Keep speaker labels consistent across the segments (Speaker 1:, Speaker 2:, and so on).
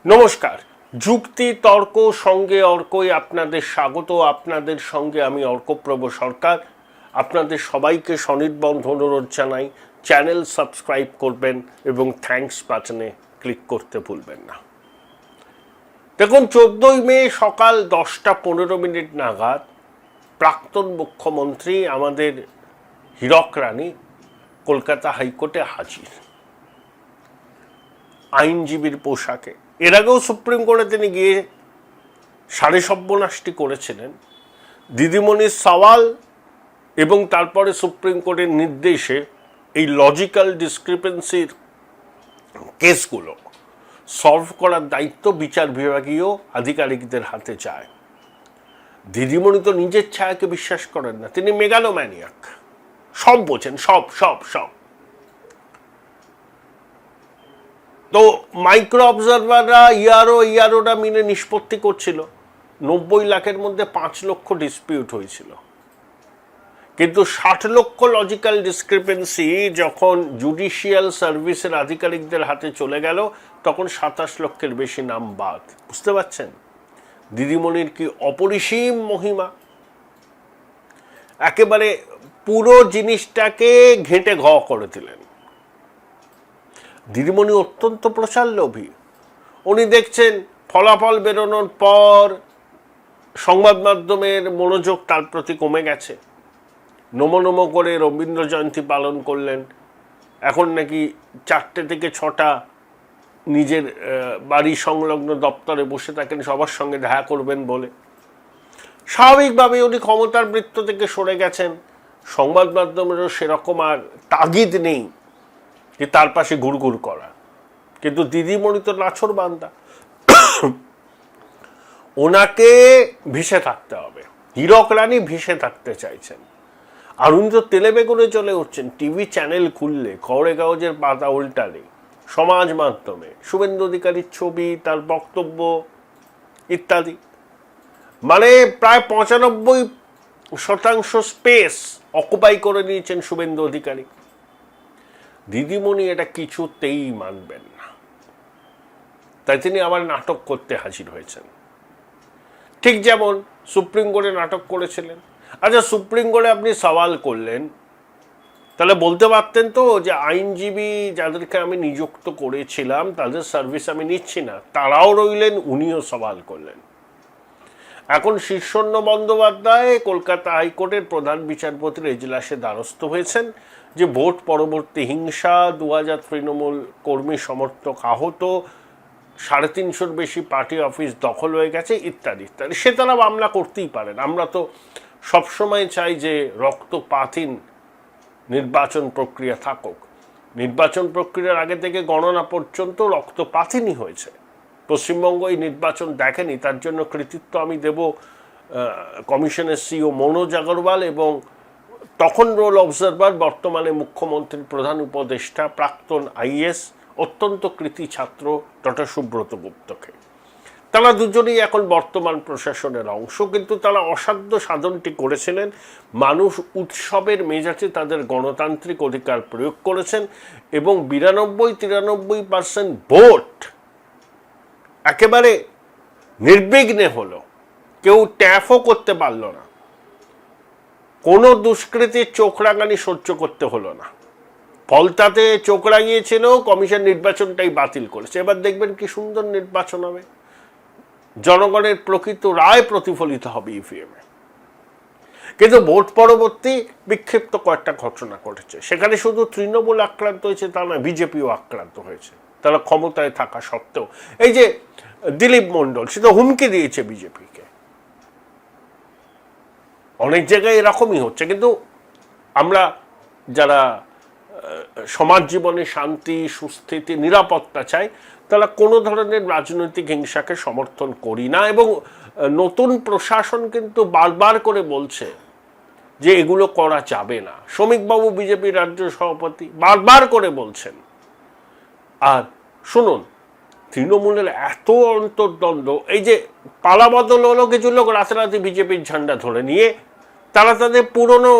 Speaker 1: নমস্কার। যুক্তি তর্ক সঙ্গে অর্কই আপনাদের স্বাগত। আপনাদের সঙ্গে আমি অর্কপ্রভ সরকার। আপনাদের সবাইকে স্বনির্বন্ধ অনুরোধ জানাই, চ্যানেল সাবস্ক্রাইব করবেন এবং থ্যাঙ্কস বাটনে ক্লিক করতে ভুলবেন না। দেখুন, 14ই মে সকাল 10:15 নাগাদ প্রাক্তন মুখ্যমন্ত্রী আমাদের হীরক রানী কলকাতা হাইকোর্টে হাজির, আইনজীবীর পোশাকে। এর আগেও সুপ্রিম কোর্টে তিনি গিয়ে সাড়ে সর্বনাশটি করেছিলেন। দিদিমণির সওয়াল এবং তারপরে সুপ্রিম কোর্টের নির্দেশে এই লজিক্যাল ডিসক্রিপেন্সির কেসগুলো সলভ করার দায়িত্ব বিচার বিভাগীয় আধিকারিকদের হাতে যায়। দিদিমণি তো নিজের ছায়াকে বিশ্বাস করেন না, তিনি মেগালোম্যানিয়াক, সব বোঝেন, সব সব সব। তো মাইক্রো অবজারভাররা ইয়ারোরা মিলে নিষ্পত্তি করছিল 90 লাখের মধ্যে 5 লক্ষ ডিসপিউট হয়েছিল, কিন্তু 60 লক্ষ লজিক্যাল ডিসক্রিপেন্সি যখন জুডিশিয়াল সার্ভিসের আধিকারিকদের হাতে চলে গেল তখন 27 লক্ষের বেশি নাম বাদ। বুঝতে পারছেন দিদিমণির কি অপরিসীম মহিমা? একেবারে পুরো জিনিসটাকে ঘেঁটে ঘ করে দিলেন। দিদিমণি অত্যন্ত প্রচার লোভী। উনি দেখছেন ফলাফল বেরোনোর পর সংবাদ মাধ্যমের মনোযোগ তার প্রতি কমে গেছে। নমো করে রবীন্দ্র জয়ন্তী পালন করলেন। এখন নাকি 4টে থেকে 6টা নিজের বাড়ি সংলগ্ন দপ্তরে বসে থাকেন সবার সঙ্গে দেখা করবেন বলে। স্বাভাবিকভাবে উনি ক্ষমতার বৃত্ত থেকে সরে গেছেন। সংবাদ মাধ্যমেরও সেরকম আর তাগিদ নেই যে তার পাশে ঘুরঘুর করা। কিন্তু দিদিমণি তো নাছর বান্দা, ওনাকে ভেসে থাকতে হবে। হীরক রানী ভেসে থাকতে চাইছেন। আর উনি তো তেলে বেগুনে চলে উঠছেন। টিভি চ্যানেল খুললে, খবরে কাগজের পাতা উল্টালে, সমাজ মাধ্যমে শুভেন্দু অধিকারীর ছবি, তার বক্তব্য ইত্যাদি, মানে প্রায় 95% স্পেস অকুপাই করে নিয়েছেন শুভেন্দু অধিকারী। দিদিমণি এটা কিছুতেই মানবেন না, তাই তিনি আবার নাটক করতে হাজির হয়েছেন। ঠিক যেমন সুপ্রিম কোর্টে নাটক করেছিলেন। আচ্ছা, সুপ্রিম কোর্টে আপনি সওয়াল করলেন, তাহলে বলতে পারতেন তো যে আইনজীবী যাদেরকে আমি নিযুক্ত করেছিলাম তাদের সার্ভিস আমি নিচ্ছি না, তারাও রইলেন, উনিও সওয়াল করলেন। এখন শীর্ষণ্য বন্দ্যোপাধ্যায় কলকাতা হাইকোর্টের প্রধান বিচারপতির এজলাসে দ্বারস্থ হয়েছেন যে ভোট পরবর্তী হিংসা, 2000 তৃণমূল কর্মী সমর্থক আহত, 350-র বেশি পার্টি অফিস দখল হয়ে গেছে ইত্যাদি ইত্যাদি। সে তারা মামলা করতেই পারেন। আমরা তো সবসময় চাই যে রক্তপাতহীন নির্বাচন প্রক্রিয়া থাকুক। নির্বাচন প্রক্রিয়ার আগে থেকে গণনা পর্যন্ত রক্তপাতহীনই হয়েছে। পশ্চিমবঙ্গ এই নির্বাচন দেখেনি, তার জন্য কৃতিত্ব আমি দেব কমিশনের সিইও মনোজ আগরওয়াল এবং তখন রোল অবজারভার, বর্তমানে মুখ্যমন্ত্রীর প্রধান উপদেষ্টা, প্রাক্তন আইএস, অত্যন্ত কৃতি ছাত্র ডক্টর সুব্রত গুপ্তকে। তারা দুজনেই এখন বর্তমান প্রশাসনের অংশ, কিন্তু তারা অসাধ্য সাধনটি করেছিলেন। মানুষ উৎসবের মেজাজে তাদের গণতান্ত্রিক অধিকার প্রয়োগ করেছেন এবং 92-93% ভোট একেবারে নির্বিঘ্নে হলো। কেউ ট্যাফও করতে পারল না, কোনো দুষ্কৃতির চোখ রাঙানি সহ্য করতে হলো না। ফলতাতে চোখ রাঙিয়েছিল, কমিশন নির্বাচনটাই বাতিল করেছে। এবার দেখবেন কি সুন্দর নির্বাচন হবে, জনগণের প্রকৃত রায় প্রতিফলিত হবে ইভিএমে। কিন্তু ভোট পরবর্তী বিক্ষিপ্ত কয়েকটা ঘটনা ঘটেছে। সেখানে শুধু তৃণমূল আক্রান্ত হয়েছে তা নয়, বিজেপিও আক্রান্ত হয়েছে, তারা ক্ষমতায় থাকা সত্ত্বেও। এই যে দিলীপ মণ্ডল, সে তো হুমকি দিয়েছে বিজেপিকে। অনেক জায়গায় এরকমই হচ্ছে। কিন্তু আমরা যারা সমাজ জীবনে শান্তি, সুস্থিতি, নিরাপত্তা চাই, তারা কোনো ধরনের রাজনৈতিক হিংসাকে সমর্থন করি না। এবং নতুন প্রশাসন কিন্তু বারবার করে বলছে যে এগুলো করা যাবে না। শ্রমিকবাবু, বিজেপির রাজ্য সভাপতি, বারবার করে বলছেন। আর শুনুন, তৃণমূলের এত অন্তর্দ্বন্দ্ব, এই যে পালাবদল হলো, কিছু লোক রাতারাতি বিজেপির ঝান্ডা ধরে নিয়ে তারা তাদের পুরনো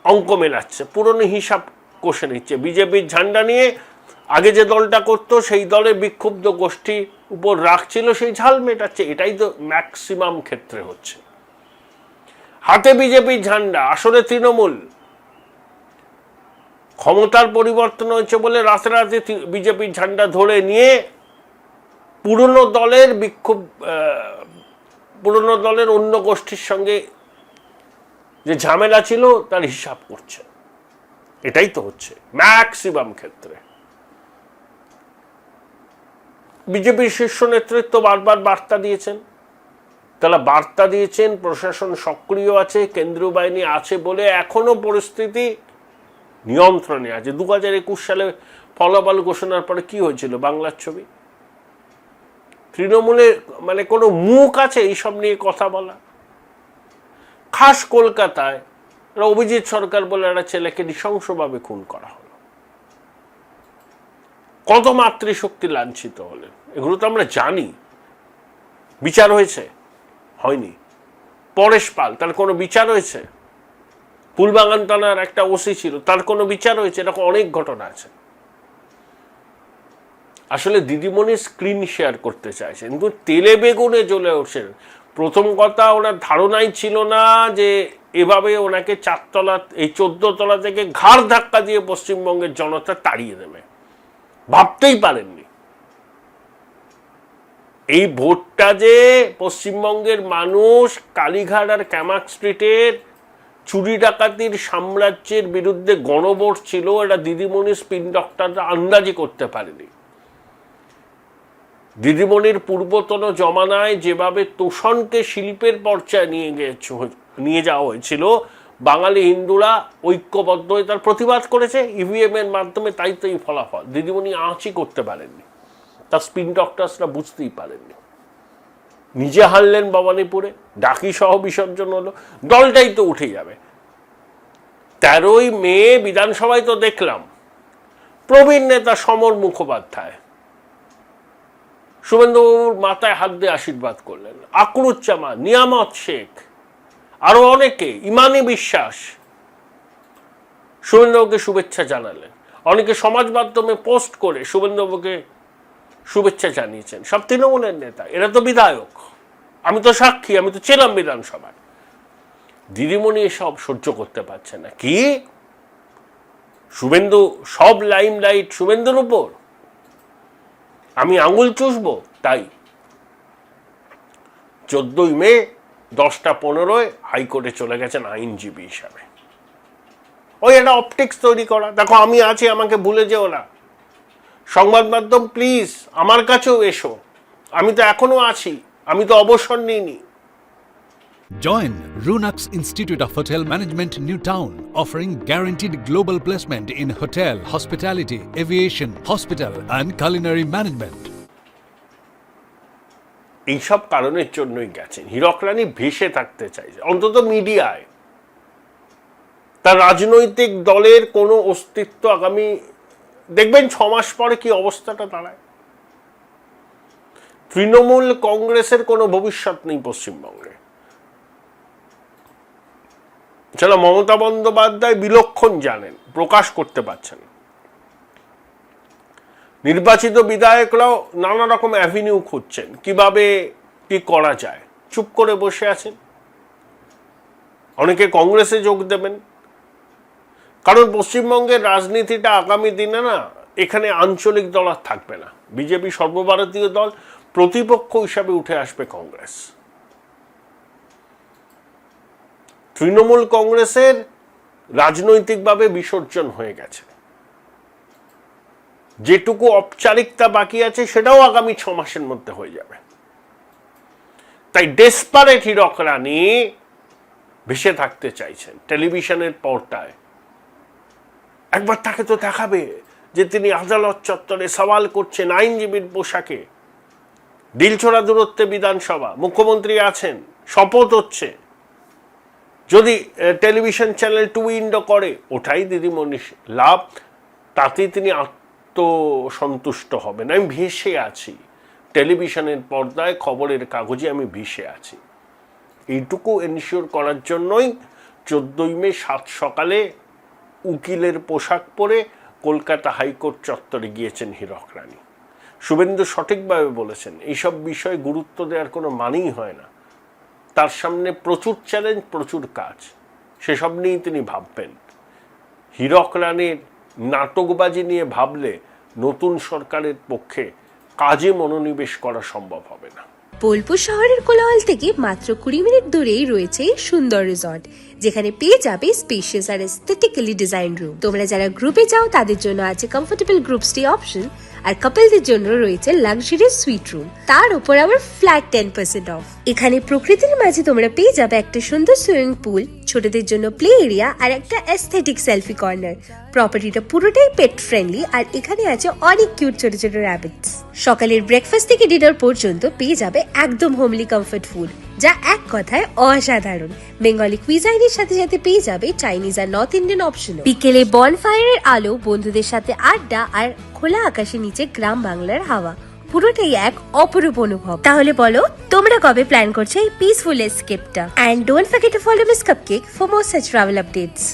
Speaker 1: অঙ্ক মেলাচ্ছে, পুরনো হিসাব কষে নিচ্ছে। বিজেপির ঝান্ডা নিয়ে আগে যে দলটা করতো সেই দলের বিক্ষুব্ধ গোষ্ঠী উপর রাখছিল, সেই ঝাল মেটাচ্ছে। এটাই তো ম্যাক্সিমাম ক্ষেত্রে হচ্ছে। হাতে বিজেপির ঝান্ডা, আসলে তৃণমূল ক্ষমতার পরিবর্তন হয়েছে বলে রাতে রাতে বিজেপির ঝান্ডা ধরে নিয়ে পুরনো দলের বিক্ষোভ, পুরনো দলের অন্য গোষ্ঠীর সঙ্গে যে ঝামেলা ছিল তার হিসাব করছে। এটাই তো হচ্ছে ম্যাক্সিমাম ক্ষেত্রে। বিজেপির শীর্ষ নেতৃত্ব বারবার বার্তা দিয়েছেন, তারা বার্তা দিয়েছেন, প্রশাসন সক্রিয় আছে, কেন্দ্রীয় বাহিনী আছে বলে এখনো পরিস্থিতি নিয়ন্ত্রণে আছে। 2021 সালে ফলাফল ঘোষণার পরে কি হয়েছিল বাংলার ছবি? তৃণমূলের মানে কোনো মুখ আছে এইসব নিয়ে কথা বলা? খাস কলকাতায় অভিজিৎ সরকার বলে একটা ছেলেকে নৃশংসভাবে খুন করা হলো। কত মাতৃশক্তি লাঞ্ছিত হলেন, এগুলো তো আমরা জানি। বিচার হয়েছে? হয়নি। পরেশ পাল, তার কোনো বিচার হয়েছে? ফুলবাগান থানার একটা ওসি ছিল, তার কোনো বিচার হয়েছে? এরকম অনেক ঘটনা আছে। আসলে দিদিমণি স্ক্রিন শেয়ার করতে চাইছেন, কিন্তু তেলে বেগুনে জ্বলে উঠছেন। প্রথম কথা, ওনার ধারণাই ছিল না যে এভাবে ওনাকে 4 তলা, এই 14 তলা থেকে ঘাড় ধাক্কা দিয়ে পশ্চিমবঙ্গের জনতা তাড়িয়ে দেবে, ভাবতেই পারেননি। এই ভোটটা যে পশ্চিমবঙ্গের মানুষ কালীঘাট আর ক্যামাক স্ট্রিটের চুরি ডাকাতির সাম্রাজ্যের বিরুদ্ধে গণভোট ছিল, এটা দিদিমণি স্পিন ডক্টররা আন্দাজি করতে পারেনি। দিদিমণির পূর্বতন জমানায় যেভাবে তোষণকে শিল্পের পর্যায়ে নিয়ে যাওয়া হয়েছিল, বাঙালি হিন্দুরা ঐক্যবদ্ধ হয়ে তার প্রতিবাদ করেছে ইভিএম এর মাধ্যমে, তাই তো এই ফলাফল। দিদিমণি আঁচই করতে পারেননি, তার স্পিন ডক্টরসরা বুঝতেই পারেননি। নিজে হারলেন ভবানীপুরে, ডাকি সহ বিসর্জন হলো, দলটাই তো উঠে যাবে। 13ই মে বিধানসভায় তো দেখলাম প্রবীণ নেতা সমর মুখোপাধ্যায় শুভেন্দুবাবুর মাথায় হাত দিয়ে আশীর্বাদ করলেন, আকরুজ্জামান, নিয়ামত শেখ, আরো অনেকে, ইমানি বিশ্বাস শুভেন্দুবাবুকে শুভেচ্ছা জানালেন। অনেকে সমাজ মাধ্যমে পোস্ট করে শুভেন্দুবাবুকে শুভেচ্ছা জানিয়েছেন। সব তৃণমূলের নেতা, এরা তো বিধায়ক, আমি তো সাক্ষী, আমি তো ছিলাম বিধানসভায়। দিদিমণি এসব সহ্য করতে পারছে না। কি শুভেন্দু, সব লাইমলাইট শুভেন্দুর উপর, আমি আঙুল চুষবো? তাই 14ই মে 10টা 15 হাইকোর্টে চলে গেছেন আইনজীবী হিসাবে। ওই একটা অপটিক্স তৈরি করা, দেখো আমি আছি, আমাকে ভুলে যেও না। সংবাদ মাধ্যম প্লিজ আমার কাছেও এসো, আমি তো এখনো আছি, আমি তো অবসর নিইনি।
Speaker 2: Join Runux Institute of Hotel Management, New Town, offering guaranteed global placement in hotel, hospitality, aviation, hospital and culinary management.
Speaker 1: এইসব কারণের জন্যই গেছেন। হীরক রানী ভেসে থাকতে চাইছে, অন্তত মিডিয়ায়। তার রাজনৈতিক দলের কোনো অস্তিত্ব আগামী দেখবেন 6 মাস পরে কি অবস্থাটা দাঁড়ায়। তৃণমূল কংগ্রেসের কোনো ভবিষ্যৎ নেই পশ্চিমবঙ্গে। সেটা মমতা বন্দ্যোপাধ্যায় বিলক্ষণ জানেন, প্রকাশ করতে পারছেন। নির্বাচিত বিধায়করাও নানা রকম অ্যাভিনিউ খুঁজছেন, কিভাবে কি করা যায়। চুপ করে বসে আছেন। অনেকে কংগ্রেসে যোগ দেবেন, কারণ পশ্চিমবঙ্গের রাজনীতিটা আগামী দিনে না, এখানে আঞ্চলিক দল আর থাকবে না। বিজেপি সর্বভারতীয় দল, প্রতিপক্ষ হিসাবে উঠে আসবে কংগ্রেস। তৃণমূল কংগ্রেসের রাজনৈতিকভাবে বিসর্জন হয়ে গেছে। যেটুকু ঔপচারিকতা বাকি আছে সেটাও আগামী 6 মাসের মধ্যে হয়ে যাবে। তাই ডেসপারেট হীরক রানী ভেসে থাকতে চাইছেন টেলিভিশনের পর্দায়। একবার তাকে তো দেখাবে যে তিনি আদালত চত্বরে সওয়াল করছেন আইনজীবীর পোশাকে, দিলছড়া দূরত্বে বিধানসভা, মুখ্যমন্ত্রী আছেন, শপথ হচ্ছে। যদি টেলিভিশন চ্যানেল 2 উইন্ডো করে, ওটাই দিদিমণির লাভ, তাতেই তিনি আত্মসন্তুষ্ট হবেন। আমি ভেসে আছি টেলিভিশনের পর্দায়, খবরের কাগজে আমি ভেসে আছি। এইটুকু এনশিওর করার জন্যই 14ই মে 7 সকালে উকিলের পোশাক পরে কলকাতা হাইকোর্ট চত্বরে গিয়েছেন হীরক রানী। শুভেন্দু সঠিকভাবে বলেছেন, এইসব বিষয়ে গুরুত্ব দেওয়ার কোনো মানেই হয় না। তার সামনে প্রচুর চ্যালেঞ্জ, প্রচুর কাজ, সেসব নিয়েই তিনি ভাববেন। হীরক রানীর নাটকবাজি নিয়ে ভাবলে নতুন সরকারের পক্ষে কাজে মনোনিবেশ করা সম্ভব হবে না।
Speaker 3: বোলপুর শহরের কোলাহল থেকে মাত্র 20 মিনিট দূরেই রয়েছে এই সুন্দর রিসর্ট, যেখানে পেয়ে যাবে স্পেশিয়াস আর এস্থেটিক্যালি ডিজাইন রুম। তোমরা যারা গ্রুপে যাও তাদের জন্য আছে কমফোর্টেবল গ্রুপ স্টে অপশন, আর কাপলদের জন্য রয়েছে লাক্সারিয়াস সুইট রুম, তার উপর আবার ফ্ল্যাট 10% অফ। এখানে প্রকৃতির মাঝে তোমরা পেয়ে যাবে একটা সুন্দর সুইমিং পুল, ছোটদের জন্য প্লে এরিয়া আর একটা এস্থেটিক সেলফি কর্নার। প্রপার্টিটা পুরোটাই পেট ফ্রেন্ডলি, আর এখানে আছে অনেক কিউট ছোট ছোট র্যাবিটস। সকালের ব্রেকফাস্ট থেকে ডিনার পর্যন্ত পেয়ে যাবে একদম হোমলি কমফর্ট ফুড, যা এক কথায় অসাধারণ। বেঙ্গলি কুইজাইনের সাথে সাথে পেয়ে যাবে চাইনিজ আর নর্থ ইন্ডিয়ান অপশন। বিকেলে বনফায়ারের আলো, বন্ধুদের সাথে আড্ডা আর খোলা আকাশের নিচে গ্রাম বাংলার হাওয়া, পুরোটাই এক অপরূপ অনুভব। তাহলে বলো তোমরা কবে প্ল্যান করছো এই পিসফুল এসকেপটা? And don't forget to follow miss cupcake for more such travel updates.